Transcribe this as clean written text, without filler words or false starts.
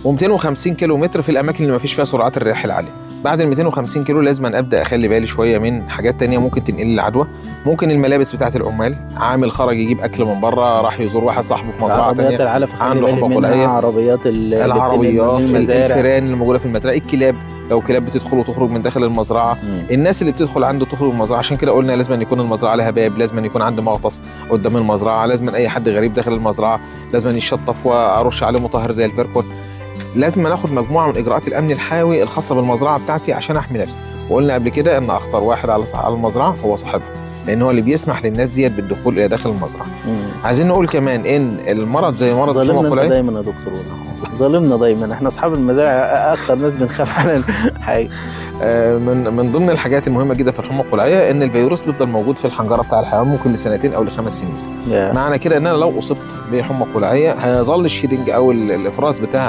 و250 كيلو متر في الاماكن اللي ما فيش فيها سرعات الرياح العاليه. بعد ال 250 كيلو لازم أن ابدا اخلي بالي شويه من حاجات تانية ممكن تنقل لي العدوى. ممكن الملابس بتاعه العمال، عامل خرج يجيب اكل من بره، راح يزور واحد صاحبه في مزرعه عربيات تانية العلف خلي عنده بالي حفاظ منها، قلعيه، عربيات العربيات، المزارع. الفيران اللي موجوده في المزرعه، الكلاب، لو كلاب بتدخل وتخرج من داخل المزرعه، الناس اللي بتدخل عنده تخرج من المزرعه. عشان كده قلنا لازم أن يكون المزرعه لها باب، لازم أن يكون عندي مغطس قدام المزرعه، لازم أن اي حد غريب داخل المزرعه لازم أن يشطف وارش عليه مطهر زي الفيركول. لازم ناخد مجموعه من اجراءات الامن الحيوي الخاصه بالمزرعه بتاعتي عشان احمي نفسي. وقلنا قبل كده ان اخطر واحد على المزرعه هو صاحبها، لان هو اللي بيسمح للناس ديت بالدخول الى داخل المزرعه. عايزين نقول كمان ان المرض زي مرض الحمى ظالمنا انت القلعيه دايما يا دكتور، ظالمنا دايما، احنا اصحاب المزارع اكتر ناس بنخاف على الحاجه. من ضمن الحاجات المهمه جدا في الحمى القلعيه ان الفيروس بيفضل موجود في الحنجره بتاع الحيوان ممكن لسنتين او ل5 سنين. معنى كده ان انا لو اصبت بحمى قلعيه هيظل الشيدنج او الافراز بتاع